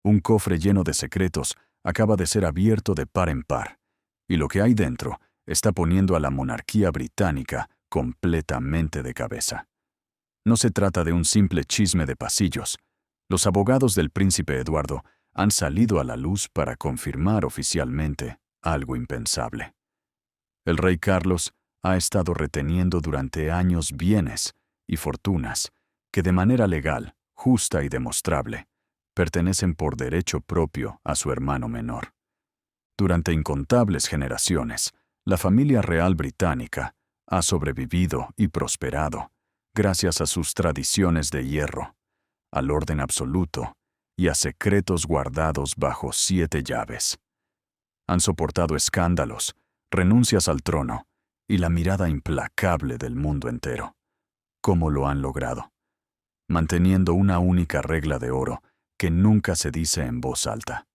Un cofre lleno de secretos acaba de ser abierto de par en par, y lo que hay dentro está poniendo a la monarquía británica completamente de cabeza. No se trata de un simple chisme de pasillos. Los abogados del príncipe Eduardo han salido a la luz para confirmar oficialmente algo impensable. El rey Carlos ha estado reteniendo durante años bienes y fortunas que de manera legal, justa y demostrable, pertenecen por derecho propio a su hermano menor. Durante incontables generaciones, la familia real británica ha sobrevivido y prosperado gracias a sus tradiciones de hierro, al orden absoluto y a secretos guardados bajo 7 llaves. Han soportado escándalos, renuncias al trono y la mirada implacable del mundo entero. ¿Cómo lo han logrado? Manteniendo una única regla de oro que nunca se dice en voz alta.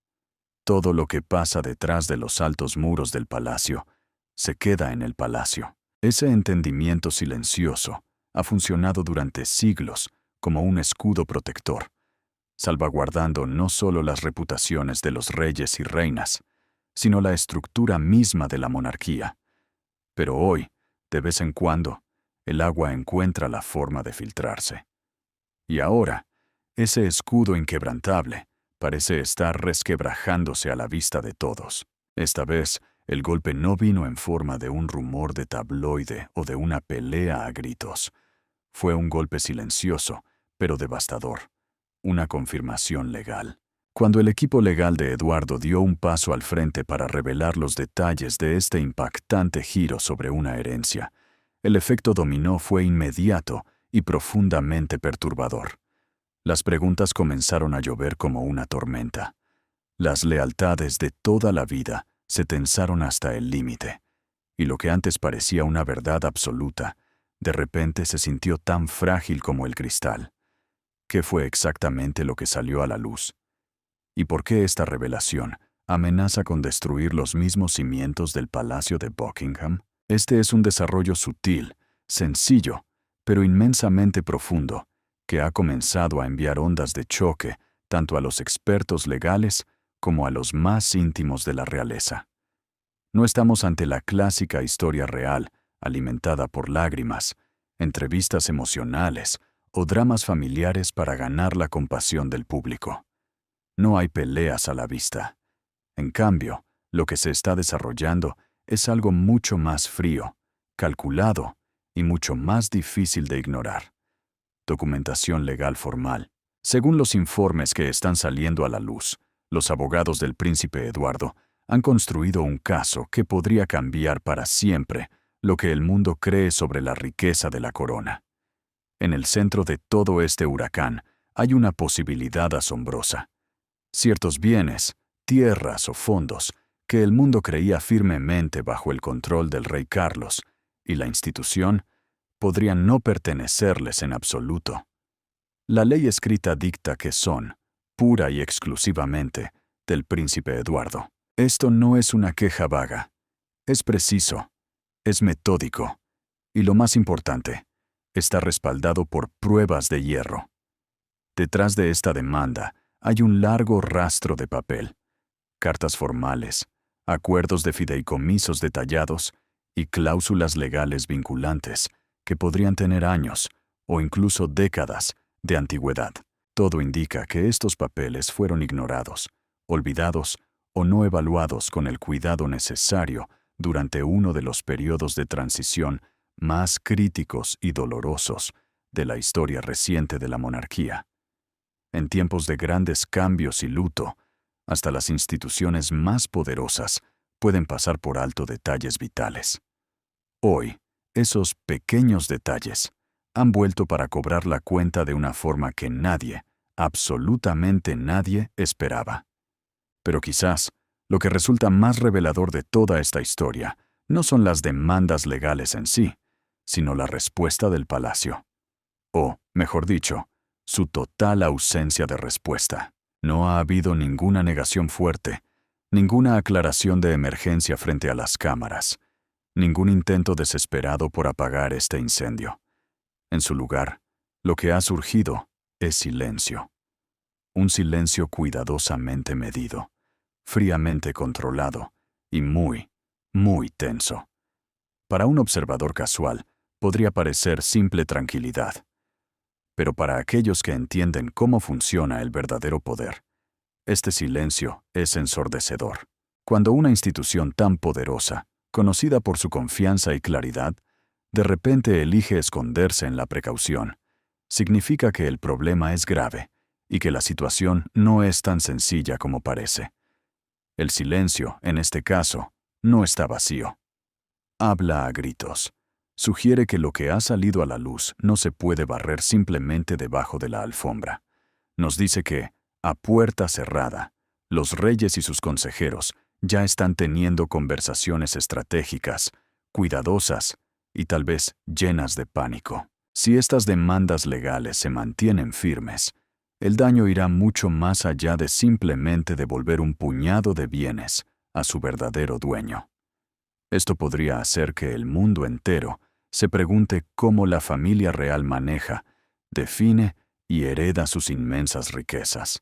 Todo lo que pasa detrás de los altos muros del palacio se queda en el palacio. Ese entendimiento silencioso ha funcionado durante siglos como un escudo protector, salvaguardando no solo las reputaciones de los reyes y reinas, sino la estructura misma de la monarquía. Pero hoy, de vez en cuando, el agua encuentra la forma de filtrarse. Y ahora, ese escudo inquebrantable parece estar resquebrajándose a la vista de todos. Esta vez, el golpe no vino en forma de un rumor de tabloide o de una pelea a gritos. Fue un golpe silencioso, pero devastador. Una confirmación legal. Cuando el equipo legal de Eduardo dio un paso al frente para revelar los detalles de este impactante giro sobre una herencia, el efecto dominó fue inmediato y profundamente perturbador. Las preguntas comenzaron a llover como una tormenta. Las lealtades de toda la vida se tensaron hasta el límite, y lo que antes parecía una verdad absoluta, de repente se sintió tan frágil como el cristal. ¿Qué fue exactamente lo que salió a la luz? ¿Y por qué esta revelación amenaza con destruir los mismos cimientos del Palacio de Buckingham? Este es un desarrollo sutil, sencillo, pero inmensamente profundo, que ha comenzado a enviar ondas de choque tanto a los expertos legales como a los más íntimos de la realeza. No estamos ante la clásica historia real, alimentada por lágrimas, entrevistas emocionales o dramas familiares para ganar la compasión del público. No hay peleas a la vista. En cambio, lo que se está desarrollando es algo mucho más frío, calculado y mucho más difícil de ignorar. Documentación legal formal. Según los informes que están saliendo a la luz, los abogados del príncipe Eduardo han construido un caso que podría cambiar para siempre lo que el mundo cree sobre la riqueza de la corona. En el centro de todo este huracán hay una posibilidad asombrosa. Ciertos bienes, tierras o fondos que el mundo creía firmemente bajo el control del rey Carlos y la institución podrían no pertenecerles en absoluto. La ley escrita dicta que son, pura y exclusivamente, del príncipe Eduardo. Esto no es una queja vaga. Es preciso, es metódico, y lo más importante, está respaldado por pruebas de hierro. Detrás de esta demanda hay un largo rastro de papel, cartas formales, acuerdos de fideicomisos detallados y cláusulas legales vinculantes que podrían tener años o incluso décadas de antigüedad. Todo indica que estos papeles fueron ignorados, olvidados o no evaluados con el cuidado necesario durante uno de los periodos de transición más críticos y dolorosos de la historia reciente de la monarquía. En tiempos de grandes cambios y luto, hasta las instituciones más poderosas pueden pasar por alto detalles vitales. Hoy, esos pequeños detalles han vuelto para cobrar la cuenta de una forma que nadie, absolutamente nadie, esperaba. Pero quizás, lo que resulta más revelador de toda esta historia no son las demandas legales en sí, sino la respuesta del palacio. O, mejor dicho, su total ausencia de respuesta. No ha habido ninguna negación fuerte, ninguna aclaración de emergencia frente a las cámaras, ningún intento desesperado por apagar este incendio. En su lugar, lo que ha surgido es silencio. Un silencio cuidadosamente medido, fríamente controlado y muy, muy tenso. Para un observador casual, podría parecer simple tranquilidad. Pero para aquellos que entienden cómo funciona el verdadero poder, este silencio es ensordecedor. Cuando una institución tan poderosa, conocida por su confianza y claridad, de repente elige esconderse en la precaución, significa que el problema es grave y que la situación no es tan sencilla como parece. El silencio, en este caso, no está vacío. Habla a gritos. Sugiere que lo que ha salido a la luz no se puede barrer simplemente debajo de la alfombra. Nos dice que, a puerta cerrada, los reyes y sus consejeros ya están teniendo conversaciones estratégicas, cuidadosas y tal vez llenas de pánico. Si estas demandas legales se mantienen firmes, el daño irá mucho más allá de simplemente devolver un puñado de bienes a su verdadero dueño. Esto podría hacer que el mundo entero se pregunte cómo la familia real maneja, define y hereda sus inmensas riquezas.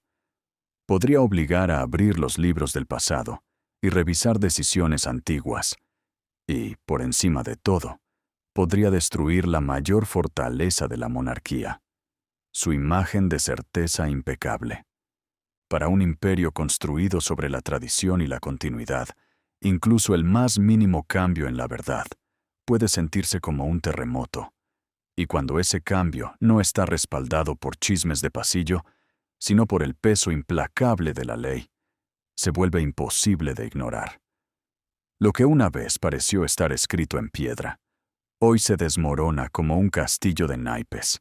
Podría obligar a abrir los libros del pasado y revisar decisiones antiguas. Y, por encima de todo, podría destruir la mayor fortaleza de la monarquía, su imagen de certeza impecable. Para un imperio construido sobre la tradición y la continuidad, incluso el más mínimo cambio en la verdad puede sentirse como un terremoto. Y cuando ese cambio no está respaldado por chismes de pasillo, sino por el peso implacable de la ley, se vuelve imposible de ignorar. Lo que una vez pareció estar escrito en piedra, hoy se desmorona como un castillo de naipes.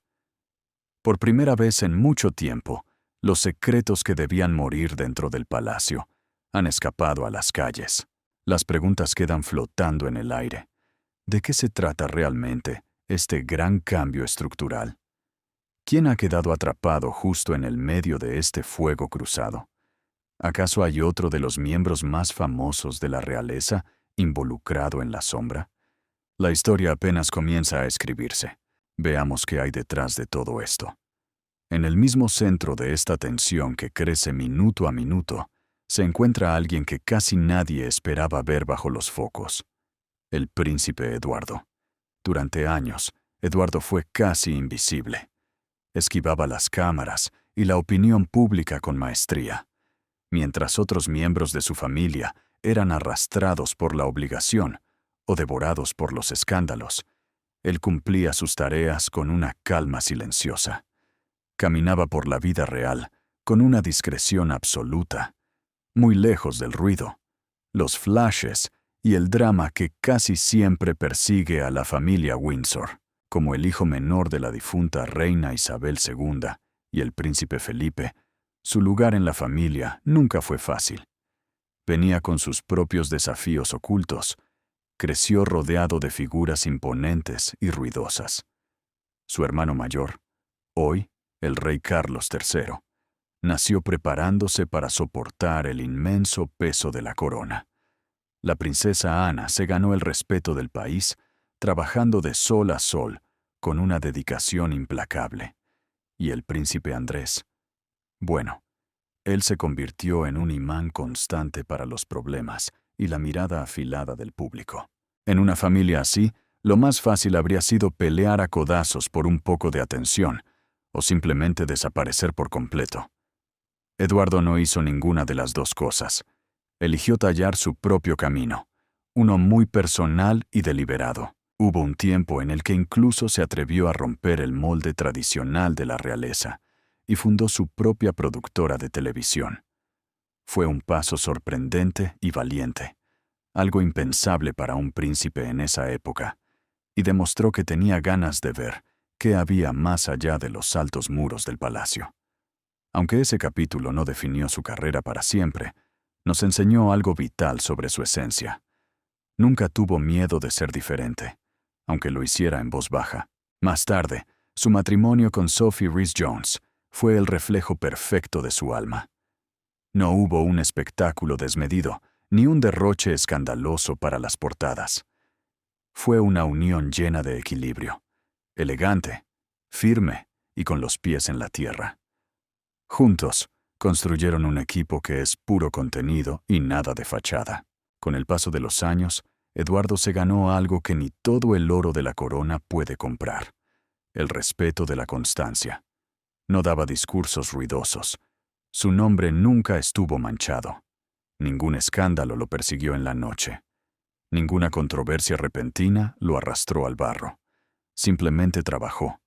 Por primera vez en mucho tiempo, los secretos que debían morir dentro del palacio han escapado a las calles. Las preguntas quedan flotando en el aire. ¿De qué se trata realmente este gran cambio estructural? ¿Quién ha quedado atrapado justo en el medio de este fuego cruzado? ¿Acaso hay otro de los miembros más famosos de la realeza involucrado en la sombra? La historia apenas comienza a escribirse. Veamos qué hay detrás de todo esto. En el mismo centro de esta tensión que crece minuto a minuto, se encuentra alguien que casi nadie esperaba ver bajo los focos: el príncipe Eduardo. Durante años, Eduardo fue casi invisible. Esquivaba las cámaras y la opinión pública con maestría, mientras otros miembros de su familia eran arrastrados por la obligación o devorados por los escándalos. Él cumplía sus tareas con una calma silenciosa. Caminaba por la vida real con una discreción absoluta, muy lejos del ruido, los flashes y el drama que casi siempre persigue a la familia Windsor. Como el hijo menor de la difunta reina Isabel II y el príncipe Felipe, su lugar en la familia nunca fue fácil. Venía con sus propios desafíos ocultos. Creció rodeado de figuras imponentes y ruidosas. Su hermano mayor, hoy el rey Carlos III, nació preparándose para soportar el inmenso peso de la corona. La princesa Ana se ganó el respeto del país trabajando de sol a sol con una dedicación implacable. Y el príncipe Andrés, bueno, él se convirtió en un imán constante para los problemas y la mirada afilada del público. En una familia así, lo más fácil habría sido pelear a codazos por un poco de atención, o simplemente desaparecer por completo. Eduardo no hizo ninguna de las dos cosas. Eligió tallar su propio camino, uno muy personal y deliberado. Hubo un tiempo en el que incluso se atrevió a romper el molde tradicional de la realeza y fundó su propia productora de televisión. Fue un paso sorprendente y valiente, algo impensable para un príncipe en esa época, y demostró que tenía ganas de ver qué había más allá de los altos muros del palacio. Aunque ese capítulo no definió su carrera para siempre, nos enseñó algo vital sobre su esencia. Nunca tuvo miedo de ser diferente, aunque lo hiciera en voz baja. Más tarde, su matrimonio con Sophie Rhys-Jones fue el reflejo perfecto de su alma. No hubo un espectáculo desmedido, ni un derroche escandaloso para las portadas. Fue una unión llena de equilibrio, elegante, firme y con los pies en la tierra. Juntos, Construyeron un equipo que es puro contenido y nada de fachada. Con el paso de los años, Eduardo se ganó algo que ni todo el oro de la corona puede comprar: el respeto de la constancia. No daba discursos ruidosos. Su nombre nunca estuvo manchado. Ningún escándalo lo persiguió en la noche. Ninguna controversia repentina lo arrastró al barro. Simplemente trabajó,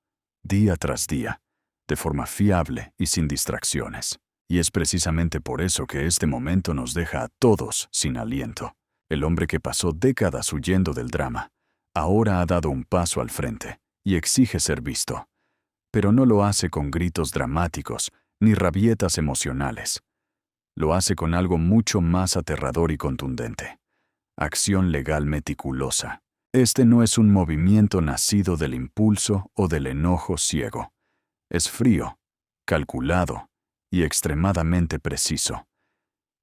día tras día, de forma fiable y sin distracciones. Y es precisamente por eso que este momento nos deja a todos sin aliento. El hombre que pasó décadas huyendo del drama, ahora ha dado un paso al frente y exige ser visto. Pero no lo hace con gritos dramáticos ni rabietas emocionales. Lo hace con algo mucho más aterrador y contundente: acción legal meticulosa. Este no es un movimiento nacido del impulso o del enojo ciego. Es frío, calculado y extremadamente preciso.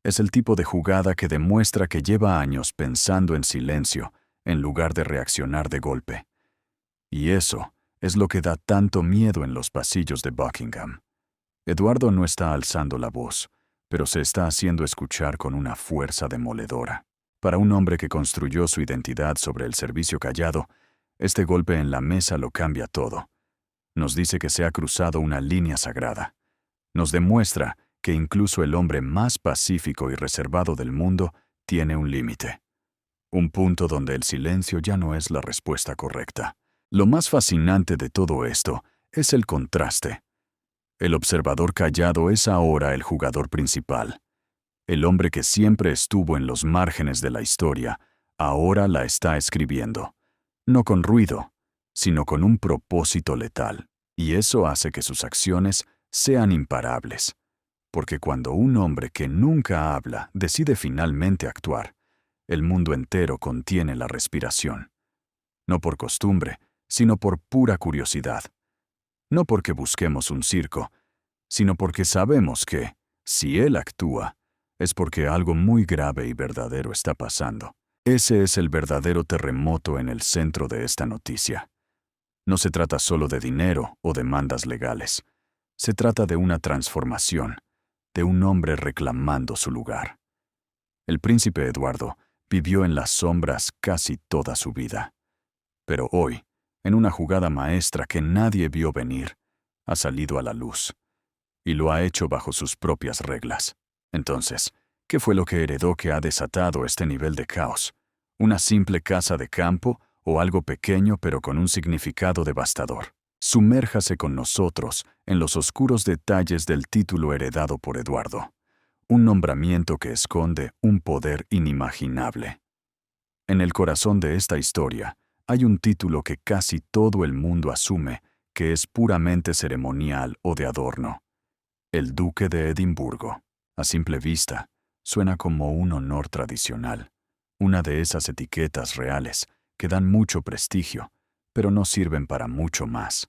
Es el tipo de jugada que demuestra que lleva años pensando en silencio en lugar de reaccionar de golpe. Y eso es lo que da tanto miedo en los pasillos de Buckingham. Eduardo no está alzando la voz, pero se está haciendo escuchar con una fuerza demoledora. Para un hombre que construyó su identidad sobre el servicio callado, este golpe en la mesa lo cambia todo. Nos dice que se ha cruzado una línea sagrada. Nos demuestra que incluso el hombre más pacífico y reservado del mundo tiene un límite. Un punto donde el silencio ya no es la respuesta correcta. Lo más fascinante de todo esto es el contraste. El observador callado es ahora el jugador principal. El hombre que siempre estuvo en los márgenes de la historia, ahora la está escribiendo. No con ruido, sino con un propósito letal. Y eso hace que sus acciones sean imparables. Porque cuando un hombre que nunca habla decide finalmente actuar, el mundo entero contiene la respiración. No por costumbre, sino por pura curiosidad. No porque busquemos un circo, sino porque sabemos que, si él actúa, es porque algo muy grave y verdadero está pasando. Ese es el verdadero terremoto en el centro de esta noticia. No se trata solo de dinero o demandas legales. Se trata de una transformación, de un hombre reclamando su lugar. El príncipe Eduardo vivió en las sombras casi toda su vida. Pero hoy, en una jugada maestra que nadie vio venir, ha salido a la luz. Y lo ha hecho bajo sus propias reglas. Entonces, ¿qué fue lo que heredó que ha desatado este nivel de caos? ¿Una simple casa de campo o algo pequeño pero con un significado devastador? Sumérjase con nosotros en los oscuros detalles del título heredado por Eduardo. Un nombramiento que esconde un poder inimaginable. En el corazón de esta historia hay un título que casi todo el mundo asume que es puramente ceremonial o de adorno: el Duque de Edimburgo. A simple vista, suena como un honor tradicional, una de esas etiquetas reales que dan mucho prestigio, pero no sirven para mucho más.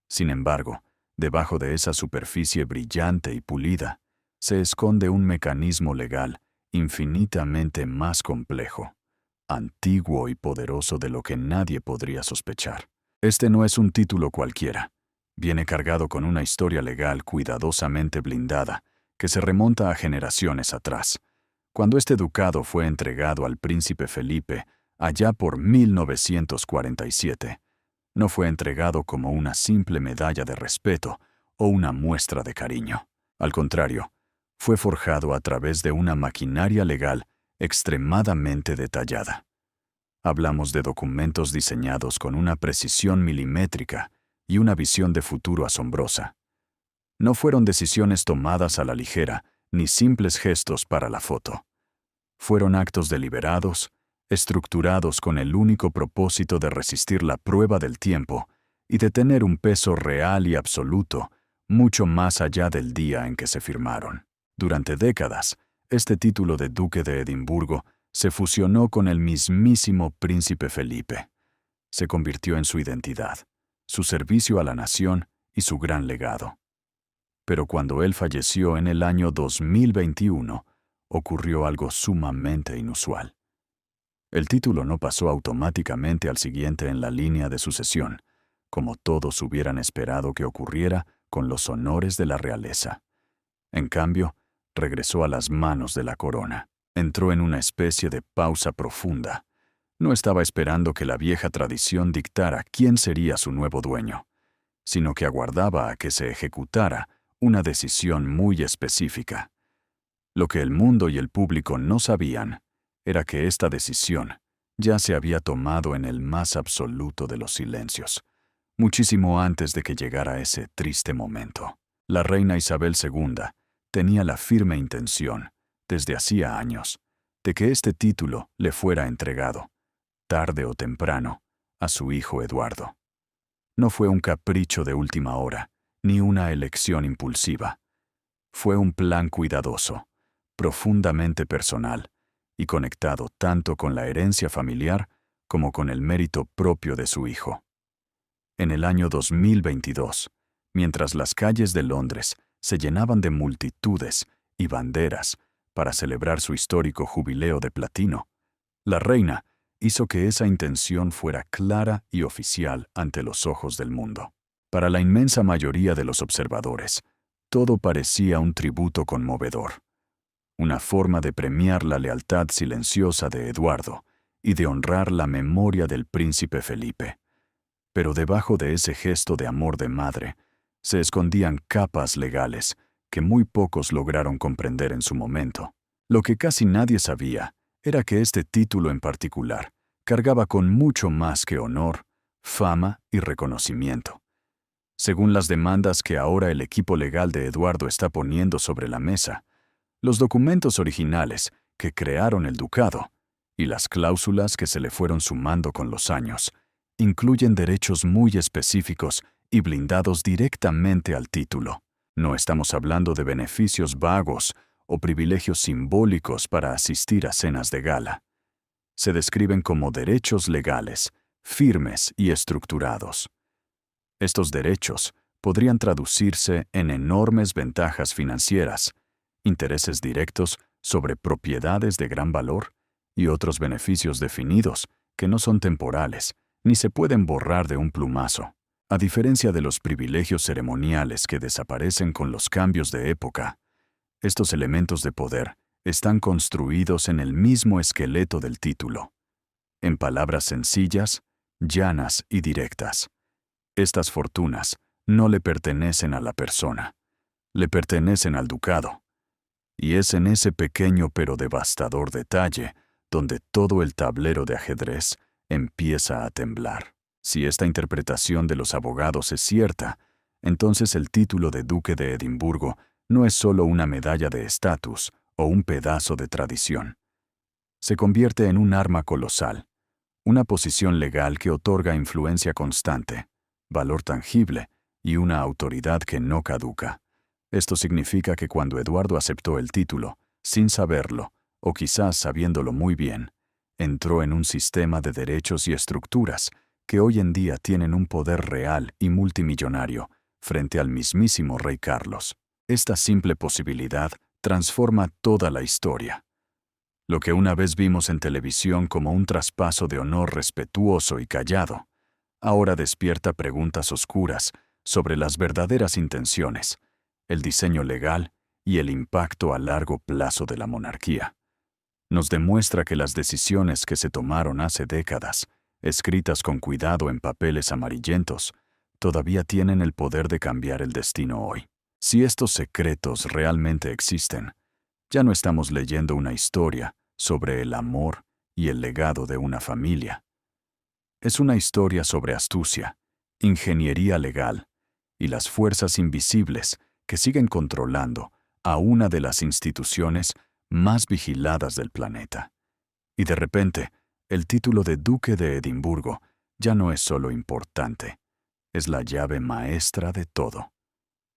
Sin embargo, debajo de esa superficie brillante y pulida, se esconde un mecanismo legal infinitamente más complejo, antiguo y poderoso de lo que nadie podría sospechar. Este no es un título cualquiera. Viene cargado con una historia legal cuidadosamente blindada, que se remonta a generaciones atrás, cuando este ducado fue entregado al príncipe Felipe allá por 1947. No fue entregado como una simple medalla de respeto o una muestra de cariño. Al contrario, fue forjado a través de una maquinaria legal extremadamente detallada. Hablamos de documentos diseñados con una precisión milimétrica y una visión de futuro asombrosa. No fueron decisiones tomadas a la ligera, ni simples gestos para la foto. Fueron actos deliberados, estructurados con el único propósito de resistir la prueba del tiempo y de tener un peso real y absoluto, mucho más allá del día en que se firmaron. Durante décadas, este título de Duque de Edimburgo se fusionó con el mismísimo príncipe Felipe. Se convirtió en su identidad, su servicio a la nación y su gran legado. Pero cuando él falleció en el año 2021, ocurrió algo sumamente inusual. El título no pasó automáticamente al siguiente en la línea de sucesión, como todos hubieran esperado que ocurriera con los honores de la realeza. En cambio, regresó a las manos de la corona. Entró en una especie de pausa profunda. No estaba esperando que la vieja tradición dictara quién sería su nuevo dueño, sino que aguardaba a que se ejecutara una decisión muy específica. Lo que el mundo y el público no sabían era que esta decisión ya se había tomado en el más absoluto de los silencios, muchísimo antes de que llegara ese triste momento. La reina Isabel II tenía la firme intención, desde hacía años, de que este título le fuera entregado, tarde o temprano, a su hijo Eduardo. No fue un capricho de última hora, ni una elección impulsiva. Fue un plan cuidadoso, profundamente personal y conectado tanto con la herencia familiar como con el mérito propio de su hijo. En el año 2022, mientras las calles de Londres se llenaban de multitudes y banderas para celebrar su histórico jubileo de platino, la reina hizo que esa intención fuera clara y oficial ante los ojos del mundo. Para la inmensa mayoría de los observadores, todo parecía un tributo conmovedor, una forma de premiar la lealtad silenciosa de Eduardo y de honrar la memoria del príncipe Felipe. Pero debajo de ese gesto de amor de madre, se escondían capas legales que muy pocos lograron comprender en su momento. Lo que casi nadie sabía era que este título en particular cargaba con mucho más que honor, fama y reconocimiento. Según las demandas que ahora el equipo legal de Eduardo está poniendo sobre la mesa, los documentos originales que crearon el ducado y las cláusulas que se le fueron sumando con los años incluyen derechos muy específicos y blindados directamente al título. No estamos hablando de beneficios vagos o privilegios simbólicos para asistir a cenas de gala. Se describen como derechos legales, firmes y estructurados. Estos derechos podrían traducirse en enormes ventajas financieras, intereses directos sobre propiedades de gran valor y otros beneficios definidos que no son temporales ni se pueden borrar de un plumazo. A diferencia de los privilegios ceremoniales que desaparecen con los cambios de época, estos elementos de poder están construidos en el mismo esqueleto del título. En palabras sencillas, llanas y directas, estas fortunas no le pertenecen a la persona, le pertenecen al ducado. Y es en ese pequeño pero devastador detalle donde todo el tablero de ajedrez empieza a temblar. Si esta interpretación de los abogados es cierta, entonces el título de Duque de Edimburgo no es solo una medalla de estatus o un pedazo de tradición. Se convierte en un arma colosal, una posición legal que otorga influencia constante, valor tangible y una autoridad que no caduca. Esto significa que cuando Eduardo aceptó el título, sin saberlo, o quizás sabiéndolo muy bien, entró en un sistema de derechos y estructuras que hoy en día tienen un poder real y multimillonario frente al mismísimo rey Carlos. Esta simple posibilidad transforma toda la historia. Lo que una vez vimos en televisión como un traspaso de honor respetuoso y callado, ahora despierta preguntas oscuras sobre las verdaderas intenciones, el diseño legal y el impacto a largo plazo de la monarquía. Nos demuestra que las decisiones que se tomaron hace décadas, escritas con cuidado en papeles amarillentos, todavía tienen el poder de cambiar el destino hoy. Si estos secretos realmente existen, ya no estamos leyendo una historia sobre el amor y el legado de una familia. Es una historia sobre astucia, ingeniería legal y las fuerzas invisibles que siguen controlando a una de las instituciones más vigiladas del planeta. Y de repente, el título de Duque de Edimburgo ya no es solo importante, es la llave maestra de todo.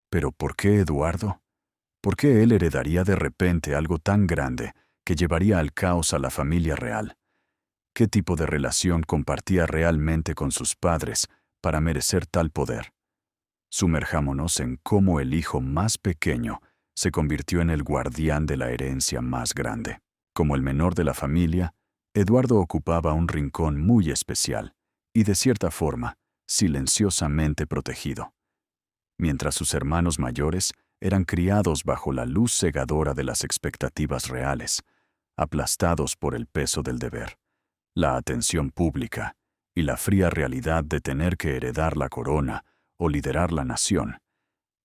¿Pero por qué Eduardo? ¿Por qué él heredaría de repente algo tan grande que llevaría al caos a la familia real? ¿Qué tipo de relación compartía realmente con sus padres para merecer tal poder? Sumerjámonos en cómo el hijo más pequeño se convirtió en el guardián de la herencia más grande. Como el menor de la familia, Eduardo ocupaba un rincón muy especial y, de cierta forma, silenciosamente protegido. Mientras sus hermanos mayores eran criados bajo la luz cegadora de las expectativas reales, aplastados por el peso del deber, la atención pública y la fría realidad de tener que heredar la corona o liderar la nación.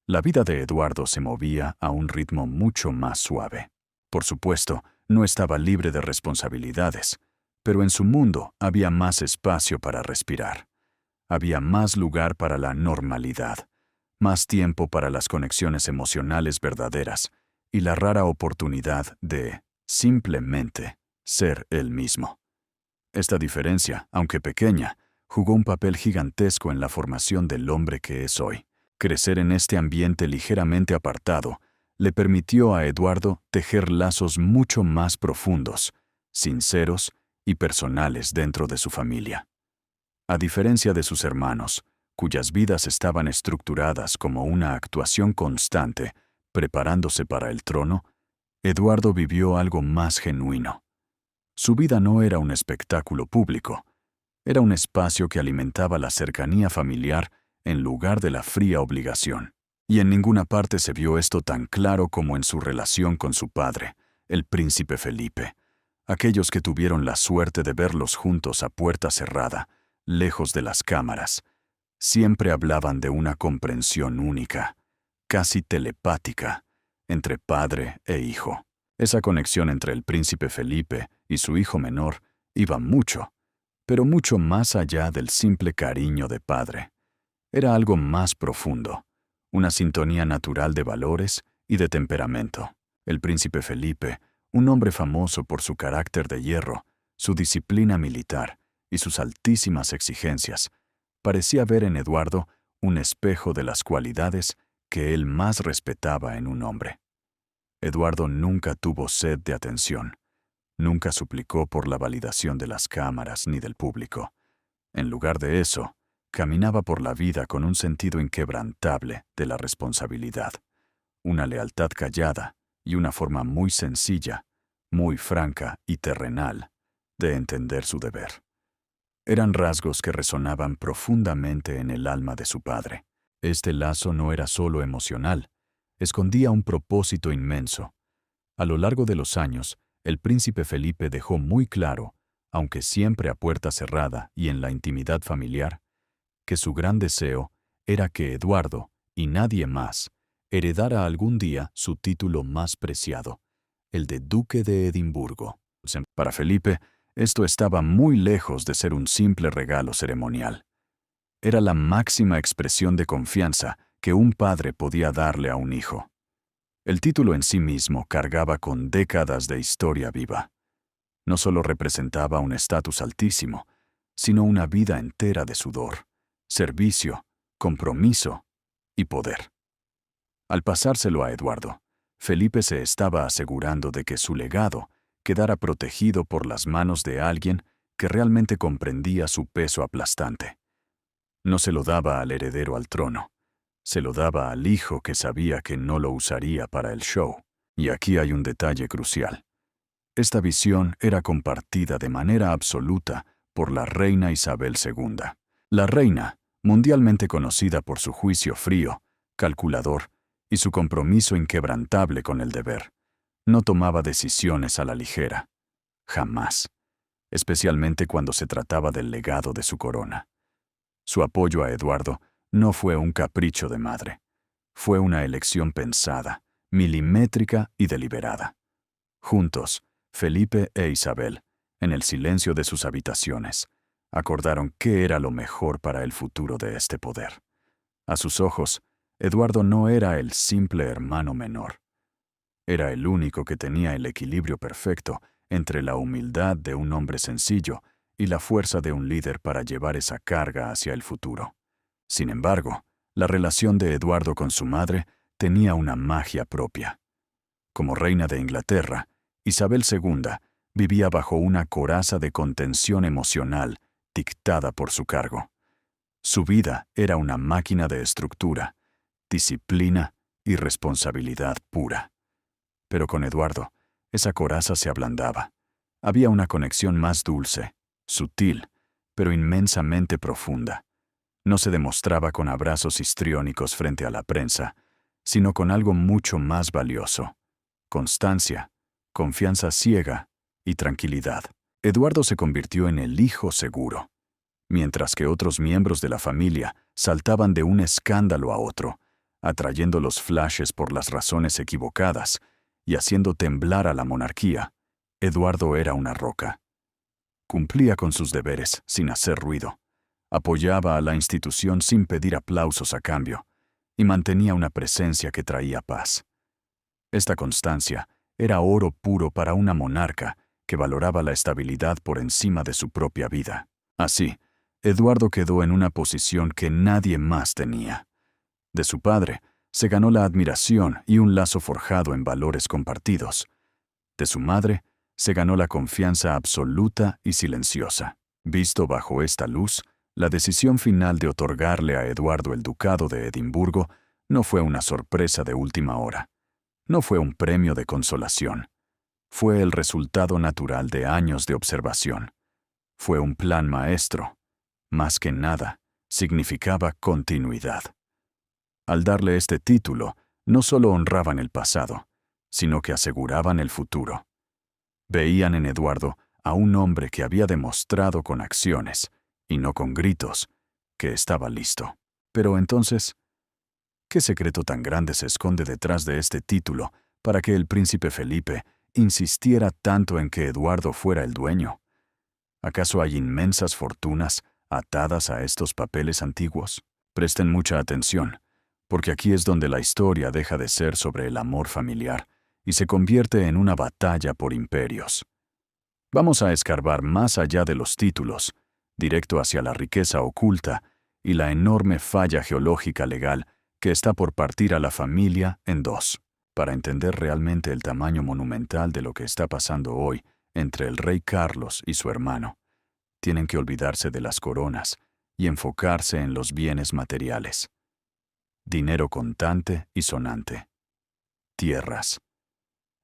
La vida de Eduardo se movía a un ritmo mucho más suave. Por supuesto, no estaba libre de responsabilidades, pero en su mundo había más espacio para respirar. Había más lugar para la normalidad, más tiempo para las conexiones emocionales verdaderas y la rara oportunidad de, simplemente, ser él mismo. Esta diferencia, aunque pequeña, jugó un papel gigantesco en la formación del hombre que es hoy. Crecer en este ambiente ligeramente apartado le permitió a Eduardo tejer lazos mucho más profundos, sinceros y personales dentro de su familia. A diferencia de sus hermanos, cuyas vidas estaban estructuradas como una actuación constante, preparándose para el trono, Eduardo vivió algo más genuino. Su vida no era un espectáculo público, era un espacio que alimentaba la cercanía familiar en lugar de la fría obligación. Y en ninguna parte se vio esto tan claro como en su relación con su padre, el príncipe Felipe. Aquellos que tuvieron la suerte de verlos juntos a puerta cerrada, lejos de las cámaras, siempre hablaban de una comprensión única, casi telepática, entre padre e hijo. Esa conexión entre el príncipe Felipe y su hijo menor iba mucho, pero mucho más allá del simple cariño de padre. Era algo más profundo, una sintonía natural de valores y de temperamento. El príncipe Felipe, un hombre famoso por su carácter de hierro, su disciplina militar y sus altísimas exigencias, parecía ver en Eduardo un espejo de las cualidades que él más respetaba en un hombre. Eduardo nunca tuvo sed de atención, nunca suplicó por la validación de las cámaras ni del público. En lugar de eso, caminaba por la vida con un sentido inquebrantable de la responsabilidad, una lealtad callada y una forma muy sencilla, muy franca y terrenal de entender su deber. Eran rasgos que resonaban profundamente en el alma de su padre. Este lazo no era solo emocional, escondía un propósito inmenso. A lo largo de los años, el príncipe Felipe dejó muy claro, aunque siempre a puerta cerrada y en la intimidad familiar, que su gran deseo era que Eduardo, y nadie más, heredara algún día su título más preciado, el de Duque de Edimburgo. Para Felipe, esto estaba muy lejos de ser un simple regalo ceremonial. Era la máxima expresión de confianza que un padre podía darle a un hijo. El título en sí mismo cargaba con décadas de historia viva. No solo representaba un estatus altísimo, sino una vida entera de sudor, servicio, compromiso y poder. Al pasárselo a Eduardo, Felipe se estaba asegurando de que su legado quedara protegido por las manos de alguien que realmente comprendía su peso aplastante. No se lo daba al heredero al trono, se lo daba al hijo que sabía que no lo usaría para el show. Y aquí hay un detalle crucial. Esta visión era compartida de manera absoluta por la reina Isabel II. La reina, mundialmente conocida por su juicio frío, calculador y su compromiso inquebrantable con el deber, no tomaba decisiones a la ligera. Jamás. Especialmente cuando se trataba del legado de su corona. Su apoyo a Eduardo no fue un capricho de madre. Fue una elección pensada, milimétrica y deliberada. Juntos, Felipe e Isabel, en el silencio de sus habitaciones, acordaron qué era lo mejor para el futuro de este poder. A sus ojos, Eduardo no era el simple hermano menor. Era el único que tenía el equilibrio perfecto entre la humildad de un hombre sencillo y la fuerza de un líder para llevar esa carga hacia el futuro. Sin embargo, la relación de Eduardo con su madre tenía una magia propia. Como reina de Inglaterra, Isabel II vivía bajo una coraza de contención emocional dictada por su cargo. Su vida era una máquina de estructura, disciplina y responsabilidad pura. Pero con Eduardo, esa coraza se ablandaba. Había una conexión más dulce, sutil, pero inmensamente profunda. No se demostraba con abrazos histriónicos frente a la prensa, sino con algo mucho más valioso: constancia, confianza ciega y tranquilidad. Eduardo se convirtió en el hijo seguro, mientras que otros miembros de la familia saltaban de un escándalo a otro, atrayendo los flashes por las razones equivocadas y haciendo temblar a la monarquía. Eduardo era una roca. Cumplía con sus deberes sin hacer ruido, apoyaba a la institución sin pedir aplausos a cambio, y mantenía una presencia que traía paz. Esta constancia era oro puro para una monarca que valoraba la estabilidad por encima de su propia vida. Así, Eduardo quedó en una posición que nadie más tenía. De su padre, se ganó la admiración y un lazo forjado en valores compartidos. De su madre, se ganó la confianza absoluta y silenciosa. Visto bajo esta luz, la decisión final de otorgarle a Eduardo el ducado de Edimburgo no fue una sorpresa de última hora. No fue un premio de consolación. Fue el resultado natural de años de observación. Fue un plan maestro. Más que nada, significaba continuidad. Al darle este título, no solo honraban el pasado, sino que aseguraban el futuro. Veían en Eduardo a un hombre que había demostrado con acciones, y no con gritos, que estaba listo. Pero entonces, ¿qué secreto tan grande se esconde detrás de este título para que el príncipe Felipe insistiera tanto en que Eduardo fuera el dueño? ¿Acaso hay inmensas fortunas atadas a estos papeles antiguos? Presten mucha atención, porque aquí es donde la historia deja de ser sobre el amor familiar y se convierte en una batalla por imperios. Vamos a escarbar más allá de los títulos, directo hacia la riqueza oculta y la enorme falla geológica legal que está por partir a la familia en dos. Para entender realmente el tamaño monumental de lo que está pasando hoy entre el rey Carlos y su hermano, tienen que olvidarse de las coronas y enfocarse en los bienes materiales. Dinero contante y sonante. Tierras.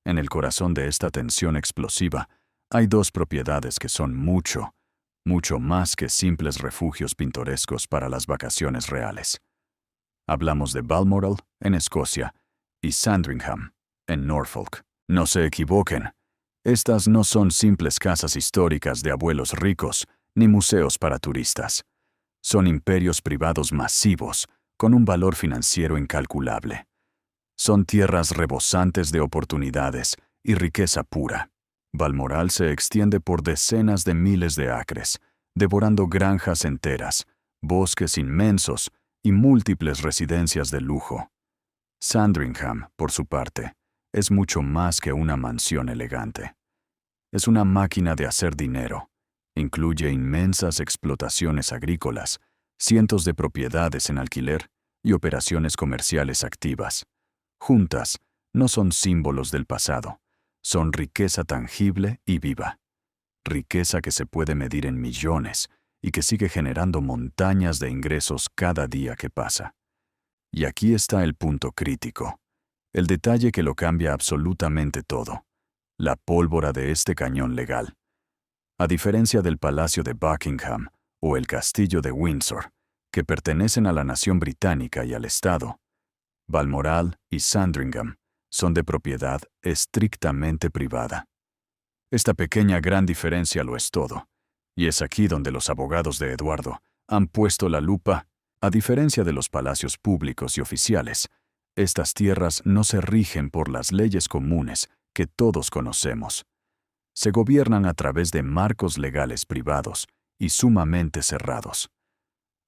En el corazón de esta tensión explosiva hay dos propiedades que son mucho más que simples refugios pintorescos para las vacaciones reales. Hablamos de Balmoral, en Escocia, y Sandringham, en Norfolk. No se equivoquen. Estas no son simples casas históricas de abuelos ricos, ni museos para turistas. Son imperios privados masivos, con un valor financiero incalculable. Son tierras rebosantes de oportunidades y riqueza pura. Balmoral se extiende por decenas de miles de acres, devorando granjas enteras, bosques inmensos y múltiples residencias de lujo. Sandringham, por su parte, es mucho más que una mansión elegante. Es una máquina de hacer dinero. Incluye inmensas explotaciones agrícolas, cientos de propiedades en alquiler y operaciones comerciales activas. Juntas, no son símbolos del pasado, son riqueza tangible y viva. Riqueza que se puede medir en millones y que sigue generando montañas de ingresos cada día que pasa. Y aquí está el punto crítico, el detalle que lo cambia absolutamente todo: la pólvora de este cañón legal. A diferencia del Palacio de Buckingham o el Castillo de Windsor, que pertenecen a la nación británica y al Estado, Balmoral y Sandringham son de propiedad estrictamente privada. Esta pequeña gran diferencia lo es todo, y es aquí donde los abogados de Eduardo han puesto la lupa. A diferencia de los palacios públicos y oficiales, estas tierras no se rigen por las leyes comunes que todos conocemos. Se gobiernan a través de marcos legales privados y sumamente cerrados.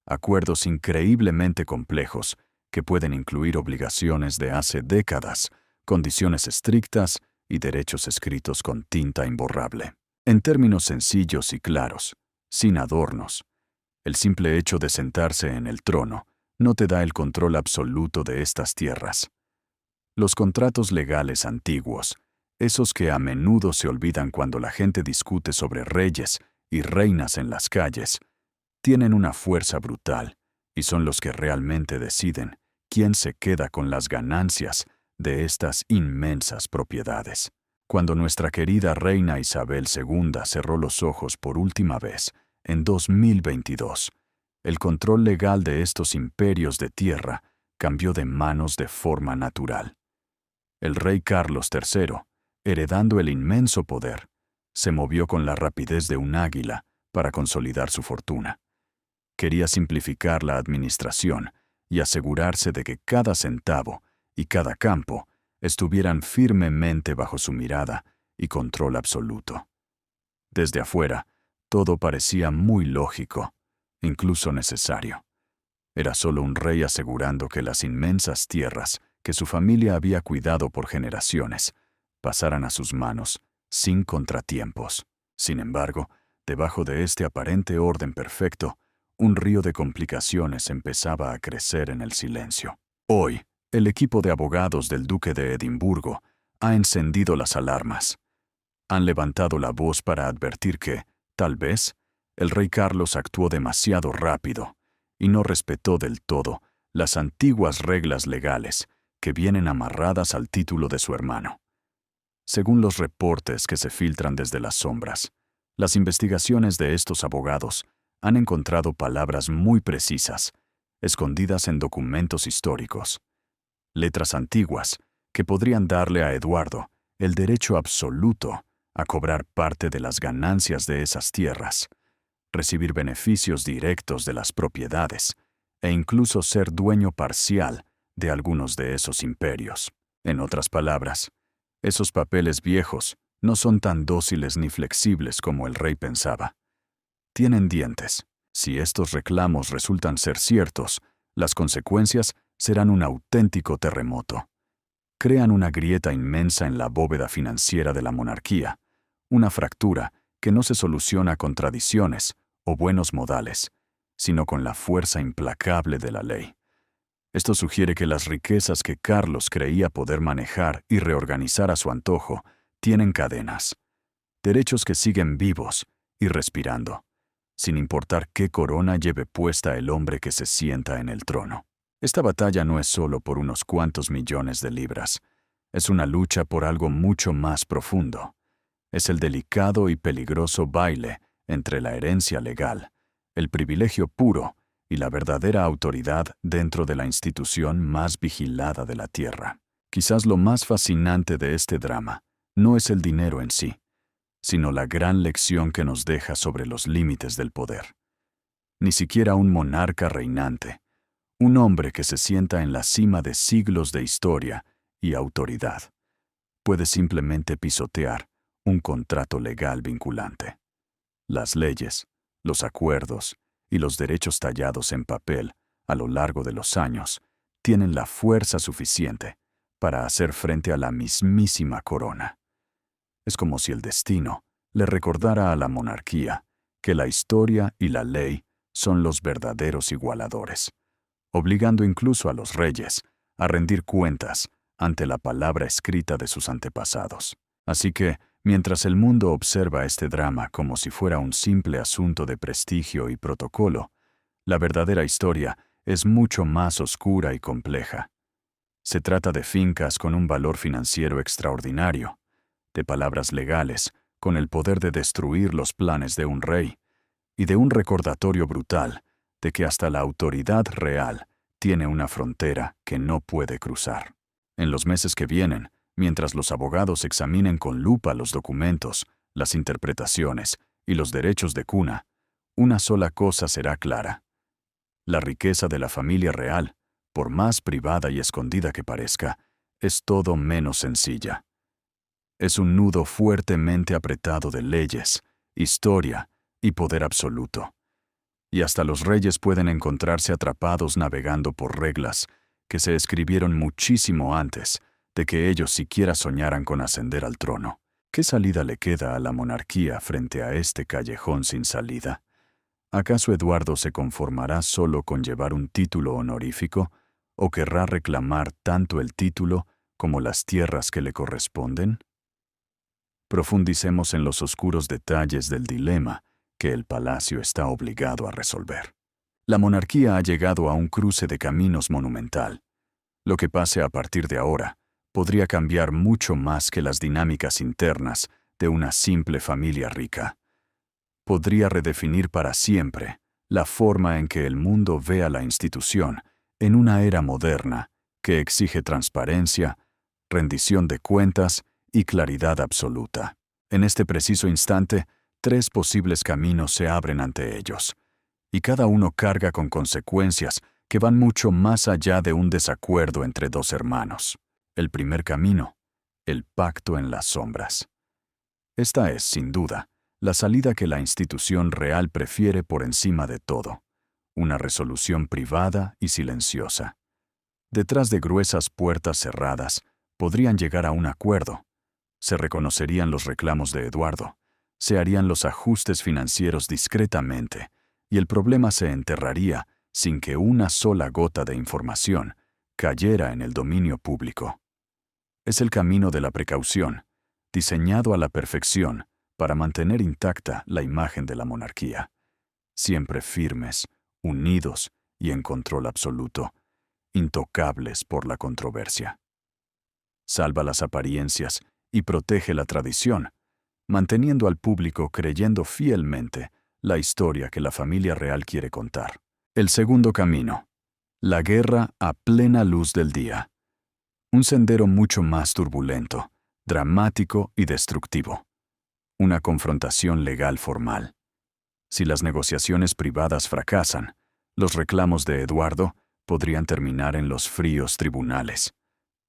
Acuerdos increíblemente complejos que pueden incluir obligaciones de hace décadas, condiciones estrictas y derechos escritos con tinta imborrable. En términos sencillos y claros, sin adornos, el simple hecho de sentarse en el trono no te da el control absoluto de estas tierras. Los contratos legales antiguos, esos que a menudo se olvidan cuando la gente discute sobre reyes y reinas en las calles, tienen una fuerza brutal y son los que realmente deciden quién se queda con las ganancias de estas inmensas propiedades. Cuando nuestra querida reina Isabel II cerró los ojos por última vez, en 2022, el control legal de estos imperios de tierra cambió de manos de forma natural. El rey Carlos III, heredando el inmenso poder, se movió con la rapidez de un águila para consolidar su fortuna. Quería simplificar la administración y asegurarse de que cada centavo y cada campo estuvieran firmemente bajo su mirada y control absoluto. Desde afuera, todo parecía muy lógico, incluso necesario. Era solo un rey asegurando que las inmensas tierras que su familia había cuidado por generaciones pasaran a sus manos sin contratiempos. Sin embargo, debajo de este aparente orden perfecto, un río de complicaciones empezaba a crecer en el silencio. Hoy, el equipo de abogados del Duque de Edimburgo ha encendido las alarmas. Han levantado la voz para advertir que, tal vez, el rey Carlos actuó demasiado rápido y no respetó del todo las antiguas reglas legales que vienen amarradas al título de su hermano. Según los reportes que se filtran desde las sombras, las investigaciones de estos abogados han encontrado palabras muy precisas, escondidas en documentos históricos, letras antiguas que podrían darle a Eduardo el derecho absoluto a cobrar parte de las ganancias de esas tierras, recibir beneficios directos de las propiedades e incluso ser dueño parcial de algunos de esos imperios. En otras palabras, esos papeles viejos no son tan dóciles ni flexibles como el rey pensaba. Tienen dientes. Si estos reclamos resultan ser ciertos, las consecuencias serán un auténtico terremoto. Crean una grieta inmensa en la bóveda financiera de la monarquía, una fractura que no se soluciona con tradiciones o buenos modales, sino con la fuerza implacable de la ley. Esto sugiere que las riquezas que Carlos creía poder manejar y reorganizar a su antojo tienen cadenas, derechos que siguen vivos y respirando, sin importar qué corona lleve puesta el hombre que se sienta en el trono. Esta batalla no es solo por unos cuantos millones de libras, es una lucha por algo mucho más profundo. Es el delicado y peligroso baile entre la herencia legal, el privilegio puro y la verdadera autoridad dentro de la institución más vigilada de la tierra. Quizás lo más fascinante de este drama no es el dinero en sí, sino la gran lección que nos deja sobre los límites del poder. Ni siquiera un monarca reinante, un hombre que se sienta en la cima de siglos de historia y autoridad, puede simplemente pisotear un contrato legal vinculante. Las leyes, los acuerdos y los derechos tallados en papel a lo largo de los años tienen la fuerza suficiente para hacer frente a la mismísima corona. Es como si el destino le recordara a la monarquía que la historia y la ley son los verdaderos igualadores, obligando incluso a los reyes a rendir cuentas ante la palabra escrita de sus antepasados. Así que, mientras el mundo observa este drama como si fuera un simple asunto de prestigio y protocolo, la verdadera historia es mucho más oscura y compleja. Se trata de fincas con un valor financiero extraordinario, de palabras legales con el poder de destruir los planes de un rey, y de un recordatorio brutal de que hasta la autoridad real tiene una frontera que no puede cruzar. En los meses que vienen, mientras los abogados examinen con lupa los documentos, las interpretaciones y los derechos de cuna, una sola cosa será clara. La riqueza de la familia real, por más privada y escondida que parezca, es todo menos sencilla. Es un nudo fuertemente apretado de leyes, historia y poder absoluto. Y hasta los reyes pueden encontrarse atrapados navegando por reglas que se escribieron muchísimo antes de que ellos siquiera soñaran con ascender al trono. ¿Qué salida le queda a la monarquía frente a este callejón sin salida? ¿Acaso Eduardo se conformará solo con llevar un título honorífico o querrá reclamar tanto el título como las tierras que le corresponden? Profundicemos en los oscuros detalles del dilema que el palacio está obligado a resolver. La monarquía ha llegado a un cruce de caminos monumental. Lo que pase a partir de ahora podría cambiar mucho más que las dinámicas internas de una simple familia rica. Podría redefinir para siempre la forma en que el mundo ve a la institución en una era moderna que exige transparencia, rendición de cuentas y claridad absoluta. En este preciso instante, 3 posibles caminos se abren ante ellos, y cada uno carga con consecuencias que van mucho más allá de un desacuerdo entre 2 hermanos. El primer camino, el pacto en las sombras. Esta es, sin duda, la salida que la institución real prefiere por encima de todo, una resolución privada y silenciosa. Detrás de gruesas puertas cerradas, podrían llegar a un acuerdo. Se reconocerían los reclamos de Eduardo, se harían los ajustes financieros discretamente, y el problema se enterraría sin que una sola gota de información cayera en el dominio público. Es el camino de la precaución, diseñado a la perfección para mantener intacta la imagen de la monarquía. Siempre firmes, unidos y en control absoluto, intocables por la controversia. Salva las apariencias y protege la tradición, manteniendo al público creyendo fielmente la historia que la familia real quiere contar. El segundo camino. La guerra a plena luz del día. Un sendero mucho más turbulento, dramático y destructivo. Una confrontación legal formal. Si las negociaciones privadas fracasan, los reclamos de Eduardo podrían terminar en los fríos tribunales,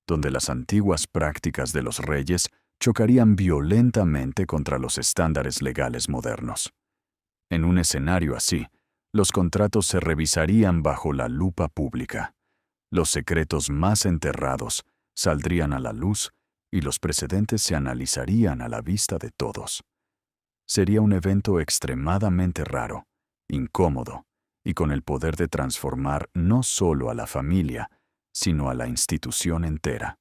donde las antiguas prácticas de los reyes chocarían violentamente contra los estándares legales modernos. En un escenario así, los contratos se revisarían bajo la lupa pública. Los secretos más enterrados saldrían a la luz y los precedentes se analizarían a la vista de todos. Sería un evento extremadamente raro, incómodo, y con el poder de transformar no solo a la familia, sino a la institución entera.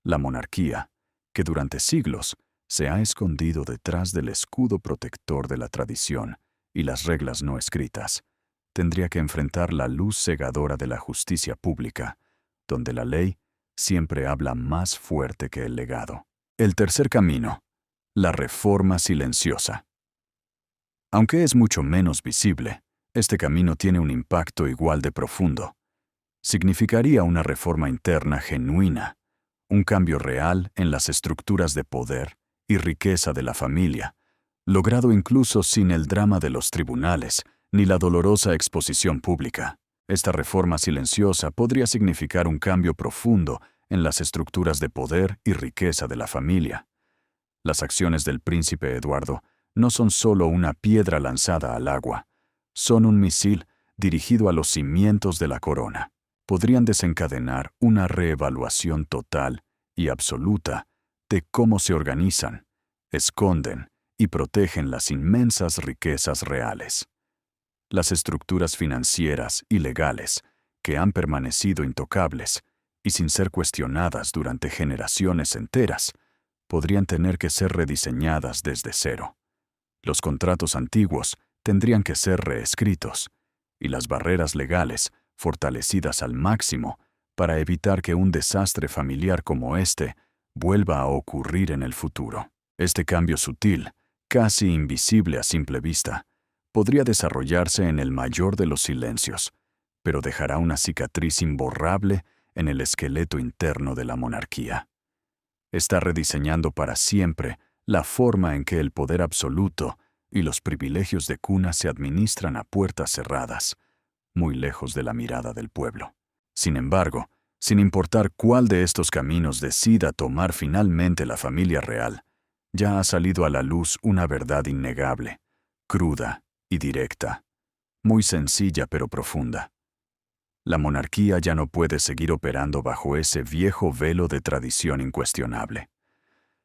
La monarquía, que durante siglos se ha escondido detrás del escudo protector de la tradición y las reglas no escritas, tendría que enfrentar la luz cegadora de la justicia pública, donde la ley siempre habla más fuerte que el legado. El tercer camino, la reforma silenciosa. Aunque es mucho menos visible, este camino tiene un impacto igual de profundo. Significaría una reforma interna genuina, un cambio real en las estructuras de poder y riqueza de la familia, logrado incluso sin el drama de los tribunales ni la dolorosa exposición pública. Esta reforma silenciosa podría significar un cambio profundo en las estructuras de poder y riqueza de la familia. Las acciones del príncipe Eduardo no son solo una piedra lanzada al agua, son un misil dirigido a los cimientos de la corona. Podrían desencadenar una reevaluación total y absoluta de cómo se organizan, esconden y protegen las inmensas riquezas reales. Las estructuras financieras y legales, que han permanecido intocables y sin ser cuestionadas durante generaciones enteras, podrían tener que ser rediseñadas desde cero. Los contratos antiguos tendrían que ser reescritos, y las barreras legales fortalecidas al máximo para evitar que un desastre familiar como este vuelva a ocurrir en el futuro. Este cambio sutil, casi invisible a simple vista, podría desarrollarse en el mayor de los silencios, pero dejará una cicatriz imborrable en el esqueleto interno de la monarquía. Está rediseñando para siempre la forma en que el poder absoluto y los privilegios de cuna se administran a puertas cerradas, muy lejos de la mirada del pueblo. Sin embargo, sin importar cuál de estos caminos decida tomar finalmente la familia real, ya ha salido a la luz una verdad innegable, cruda y directa, muy sencilla pero profunda. La monarquía ya no puede seguir operando bajo ese viejo velo de tradición incuestionable.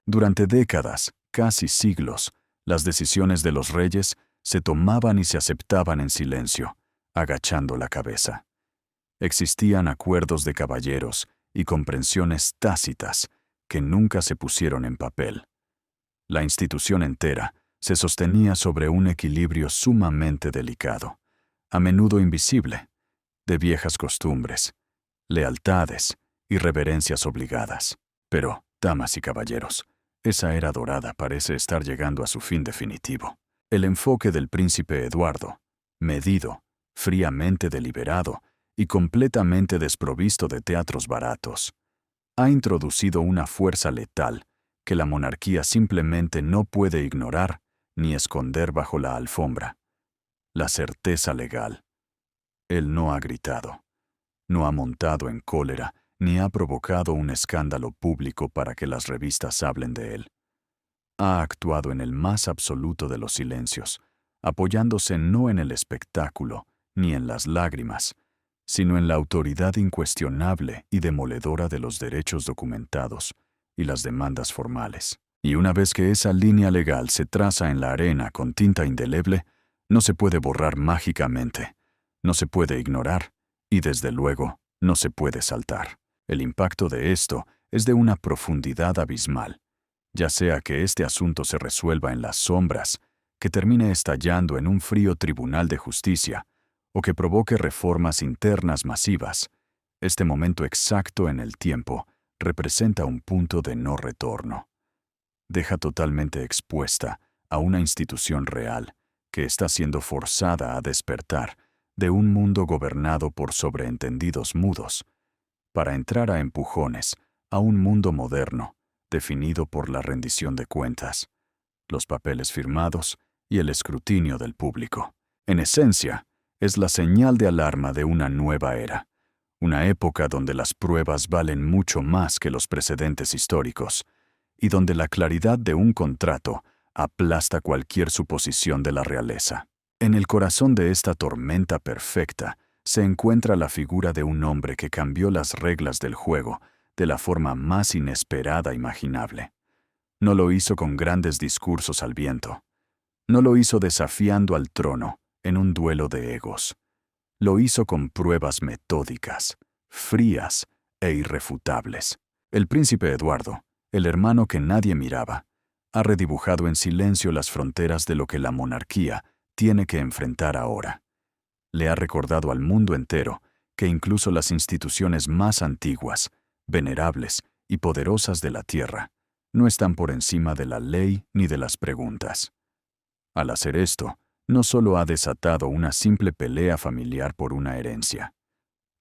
Durante décadas, casi siglos, las decisiones de los reyes se tomaban y se aceptaban en silencio, agachando la cabeza. Existían acuerdos de caballeros y comprensiones tácitas que nunca se pusieron en papel. La institución entera se sostenía sobre un equilibrio sumamente delicado, a menudo invisible, de viejas costumbres, lealtades y reverencias obligadas. Pero, damas y caballeros, esa era dorada parece estar llegando a su fin definitivo. El enfoque del príncipe Eduardo, medido, fríamente deliberado y completamente desprovisto de teatros baratos. Ha introducido una fuerza letal que la monarquía simplemente no puede ignorar ni esconder bajo la alfombra. La certeza legal. Él no ha gritado, no ha montado en cólera, ni ha provocado un escándalo público para que las revistas hablen de él. Ha actuado en el más absoluto de los silencios, apoyándose no en el espectáculo ni en las lágrimas, sino en la autoridad incuestionable y demoledora de los derechos documentados y las demandas formales. Y una vez que esa línea legal se traza en la arena con tinta indeleble, no se puede borrar mágicamente, no se puede ignorar y, desde luego, no se puede saltar. El impacto de esto es de una profundidad abismal, ya sea que este asunto se resuelva en las sombras, que termine estallando en un frío tribunal de justicia, o que provoque reformas internas masivas. Este momento exacto en el tiempo representa un punto de no retorno. Deja totalmente expuesta a una institución real que está siendo forzada a despertar de un mundo gobernado por sobreentendidos mudos, para entrar a empujones a un mundo moderno, definido por la rendición de cuentas, los papeles firmados y el escrutinio del público. En esencia, es la señal de alarma de una nueva era, una época donde las pruebas valen mucho más que los precedentes históricos, y donde la claridad de un contrato aplasta cualquier suposición de la realeza. En el corazón de esta tormenta perfecta se encuentra la figura de un hombre que cambió las reglas del juego de la forma más inesperada imaginable. No lo hizo con grandes discursos al viento. No lo hizo desafiando al trono en un duelo de egos. Lo hizo con pruebas metódicas, frías e irrefutables. El príncipe Eduardo, el hermano que nadie miraba, ha redibujado en silencio las fronteras de lo que la monarquía tiene que enfrentar ahora. Le ha recordado al mundo entero que incluso las instituciones más antiguas, venerables y poderosas de la tierra no están por encima de la ley ni de las preguntas. Al hacer esto, no solo ha desatado una simple pelea familiar por una herencia,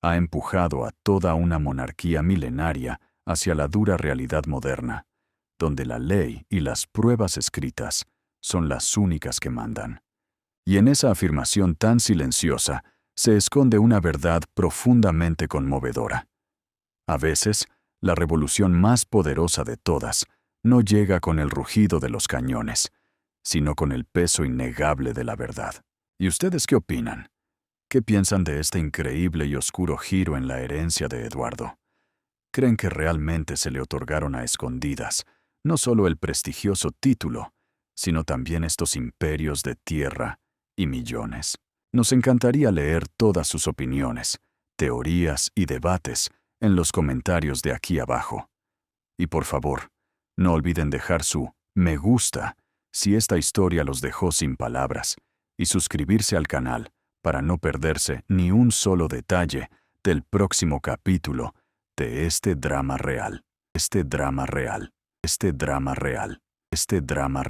ha empujado a toda una monarquía milenaria hacia la dura realidad moderna, donde la ley y las pruebas escritas son las únicas que mandan. Y en esa afirmación tan silenciosa se esconde una verdad profundamente conmovedora. A veces, la revolución más poderosa de todas no llega con el rugido de los cañones, sino con el peso innegable de la verdad. ¿Y ustedes qué opinan? ¿Qué piensan de este increíble y oscuro giro en la herencia de Eduardo? ¿Creen que realmente se le otorgaron a escondidas no solo el prestigioso título, sino también estos imperios de tierra y millones? Nos encantaría leer todas sus opiniones, teorías y debates en los comentarios de aquí abajo. Y por favor, no olviden dejar su me gusta si esta historia los dejó sin palabras y suscribirse al canal para no perderse ni un solo detalle del próximo capítulo de este drama real. Este drama real. Este drama real. Este drama real.